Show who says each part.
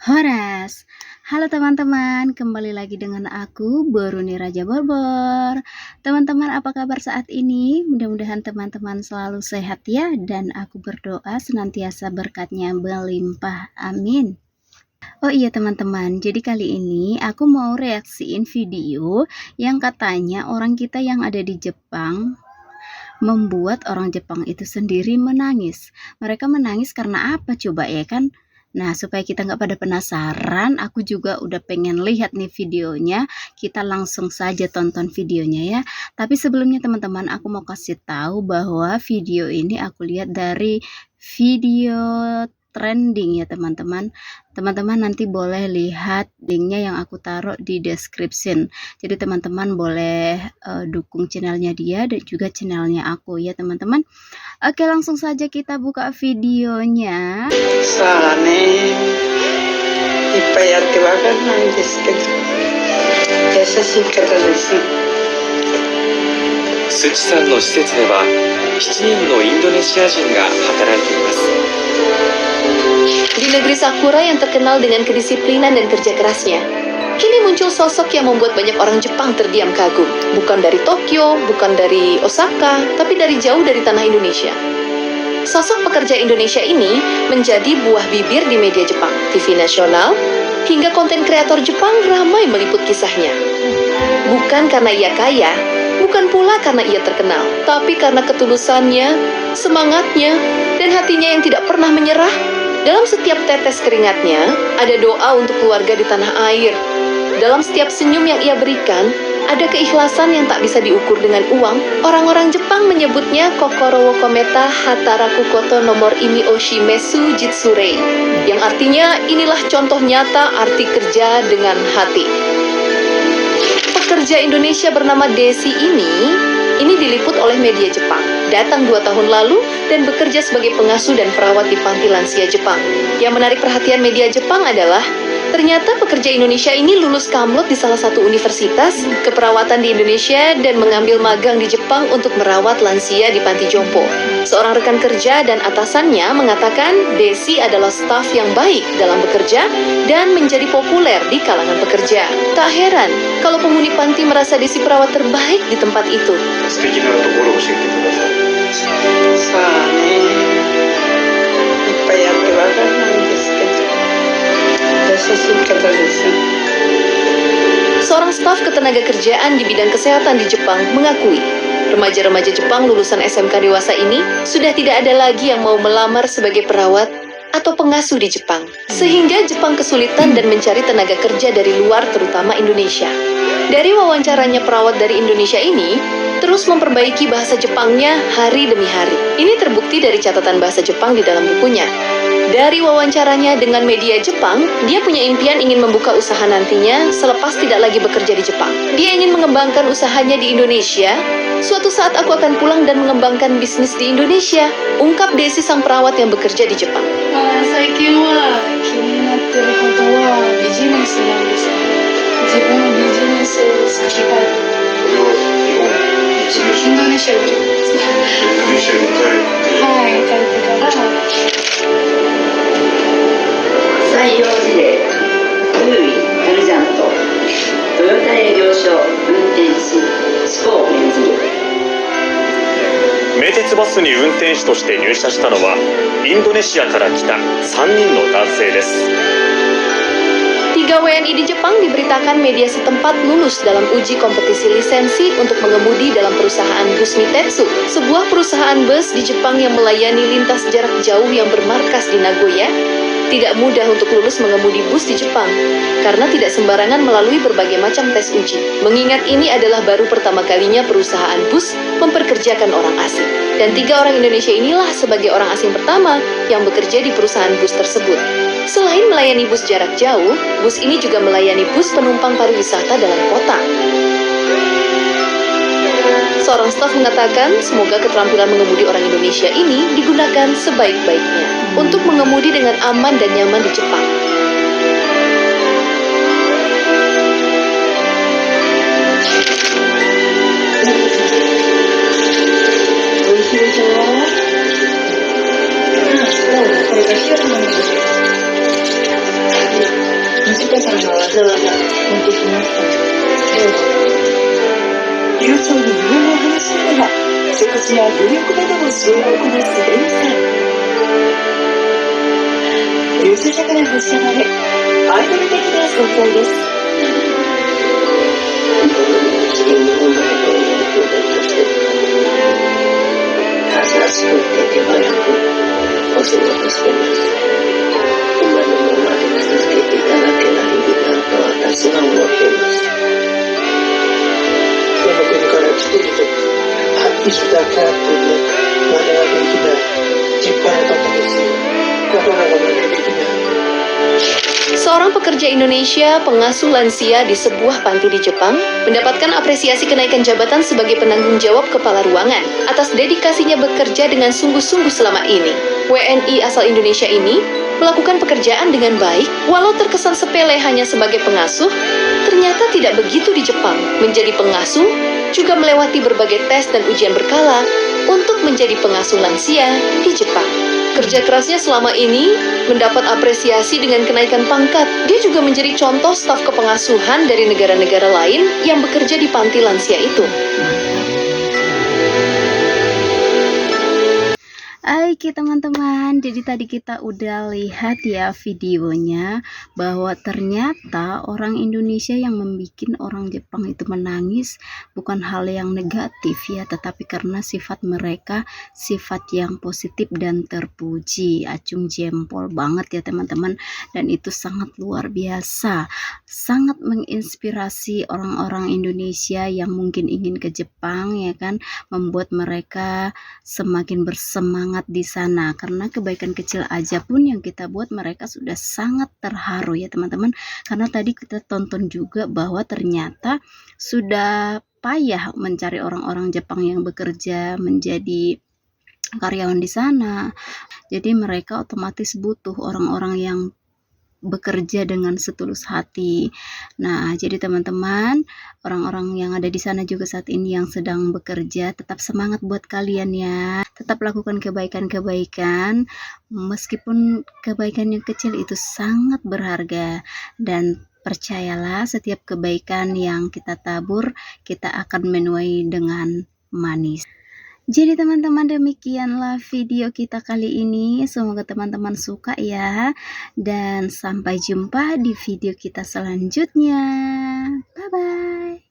Speaker 1: Horas. Halo teman-teman, kembali lagi dengan aku, Boruni Raja Borbor. Teman-teman, apa kabar saat ini? Mudah-mudahan teman-teman selalu sehat ya, dan aku berdoa senantiasa berkatnya berlimpah. Amin. Oh iya teman-teman, jadi kali ini aku mau reaksiin video yang katanya orang kita yang ada di Jepang membuat orang Jepang itu sendiri menangis. Mereka menangis karena apa coba ya kan? Nah, supaya kita nggak pada penasaran, aku juga udah pengen lihat nih videonya. Kita langsung saja tonton videonya ya. Tapi sebelumnya teman-teman, aku mau kasih tahu bahwa video ini aku lihat dari video trending ya teman-teman. Teman-teman nanti boleh lihat linknya yang aku taruh di description. Jadi teman-teman boleh dukung channelnya dia dan juga channelnya aku ya teman-teman. Oke, langsung saja kita buka videonya.
Speaker 2: さあね、いっぱいやってわかんないんですけど、優しい方です。
Speaker 3: スチさんの施設では7人のインドネシア人が働いています。
Speaker 4: Di negeri Sakura yang terkenal dengan kedisiplinan dan kerja kerasnya, kini muncul sosok yang membuat banyak orang Jepang terdiam kagum. Bukan dari Tokyo, bukan dari Osaka, tapi dari jauh dari tanah Indonesia. Sosok pekerja Indonesia ini menjadi buah bibir di media Jepang, TV nasional, hingga konten kreator Jepang ramai meliput kisahnya. Bukan karena ia kaya, bukan pula karena ia terkenal, tapi karena ketulusannya, semangatnya, dan hatinya yang tidak pernah menyerah. Dalam setiap tetes keringatnya, ada doa untuk keluarga di tanah air. Dalam setiap senyum yang ia berikan, ada keikhlasan yang tak bisa diukur dengan uang. Orang-orang Jepang menyebutnya Kokoro wo kometa Hataraku koto nomor imi oshimesu jitsurei, yang artinya inilah contoh nyata arti kerja dengan hati. Pekerja Indonesia bernama Desi ini diliput oleh media Jepang. Datang 2 tahun lalu dan bekerja sebagai pengasuh dan perawat di panti lansia Jepang. Yang menarik perhatian media Jepang adalah ternyata pekerja Indonesia ini lulus kamlot di salah satu universitas keperawatan di Indonesia dan mengambil magang di Jepang untuk merawat lansia di panti jompo. Seorang rekan kerja dan atasannya mengatakan Desi adalah staf yang baik dalam bekerja dan menjadi populer di kalangan pekerja. Tak heran kalau penghuni panti merasa Desi perawat terbaik di tempat itu.
Speaker 3: 素敵なところを教えてください。
Speaker 2: さあね、いっぱいやってわかんないんですけど、優しい方です。
Speaker 4: Seorang staf ketenaga kerjaan di bidang kesehatan di Jepang mengakui, remaja-remaja Jepang lulusan SMK dewasa ini sudah tidak ada lagi yang mau melamar sebagai perawat atau pengasuh di Jepang. Sehingga Jepang kesulitan dan mencari tenaga kerja dari luar terutama Indonesia. Dari wawancaranya perawat dari Indonesia ini, terus memperbaiki bahasa Jepangnya hari demi hari. Ini terbukti dari catatan bahasa Jepang di dalam bukunya. Dari wawancaranya dengan media Jepang, dia punya impian ingin membuka usaha nantinya selepas tidak lagi bekerja di Jepang. Dia ingin mengembangkan usahanya di Indonesia. Suatu saat aku akan pulang dan mengembangkan bisnis di Indonesia, ungkap Desi sang perawat yang bekerja di Jepang.
Speaker 5: 最近は気になってることはビジネスなんですけど、自分のビジネスを先がインドネシアにはい、帰ってから
Speaker 6: 採用事例、ルーイ・カルジャント、トヨタ営業所運転士、志向免ずる。
Speaker 7: 名鉄バスに運転手として入社したのはインドネシアから来た3人の男性です。
Speaker 4: 3 WNI di Jepang diberitakan media setempat lulus dalam uji kompetisi lisensi untuk mengemudi dalam perusahaan bus Mitetsu, sebuah perusahaan bus di Jepang yang melayani lintas jarak jauh yang bermarkas di Nagoya. Tidak mudah untuk lulus mengemudi bus di Jepang, karena tidak sembarangan melalui berbagai macam tes uji. Mengingat ini adalah baru pertama kalinya perusahaan bus memperkerjakan orang asing. Dan 3 orang Indonesia inilah sebagai orang asing pertama yang bekerja di perusahaan bus tersebut. Selain melayani bus jarak jauh, bus ini juga melayani bus penumpang pariwisata dalam kota. Seorang staf mengatakan semoga keterampilan mengemudi orang Indonesia ini digunakan sebaik-baiknya untuk mengemudi dengan aman dan nyaman di Jepang.
Speaker 6: 子や武力などの支援を行う優れさ。入所者から発射までアイドル的な存在です。日本のことをプロジェクトしている数は少ない手早くお仕事しています。今のままで続けていただけない日々だと私は思っています。
Speaker 2: その国から来ている発揮したキャラクターで真似はできない実家の方ですよ。なかなか真似できない。
Speaker 4: Seorang pekerja Indonesia pengasuh lansia di sebuah panti di Jepang mendapatkan apresiasi kenaikan jabatan sebagai penanggung jawab kepala ruangan atas dedikasinya bekerja dengan sungguh-sungguh selama ini. WNI asal Indonesia ini melakukan pekerjaan dengan baik, walau terkesan sepele hanya sebagai pengasuh, ternyata tidak begitu di Jepang. Menjadi pengasuh juga melewati berbagai tes dan ujian berkala untuk menjadi pengasuh lansia di Jepang. Kerja kerasnya selama ini mendapat apresiasi dengan kenaikan pangkat. Dia juga menjadi contoh staf kepengasuhan dari negara-negara lain yang bekerja di panti lansia itu.
Speaker 1: Oke teman-teman, jadi tadi kita udah lihat ya videonya bahwa ternyata orang Indonesia yang membuat orang Jepang itu menangis bukan hal yang negatif ya, tetapi karena sifat mereka sifat yang positif dan terpuji. Acung jempol banget ya teman-teman, dan itu sangat luar biasa, sangat menginspirasi orang-orang Indonesia yang mungkin ingin ke Jepang ya kan, membuat mereka semakin bersemangat di sana, karena kebaikan kecil aja pun yang kita buat mereka sudah sangat terharu ya teman-teman. Karena tadi kita tonton juga bahwa ternyata sudah payah mencari orang-orang Jepang yang bekerja menjadi karyawan di sana, jadi mereka otomatis butuh orang-orang yang bekerja dengan setulus hati. Nah, jadi teman-teman, orang-orang yang ada di sana juga saat ini yang sedang bekerja, tetap semangat buat kalian ya. Tetap lakukan kebaikan-kebaikan, meskipun kebaikan yang kecil itu sangat berharga, dan percayalah setiap kebaikan yang kita tabur, kita akan menuai dengan manis. Jadi teman-teman, demikianlah video kita kali ini. Semoga teman-teman suka ya. Dan sampai jumpa di video kita selanjutnya. Bye-bye.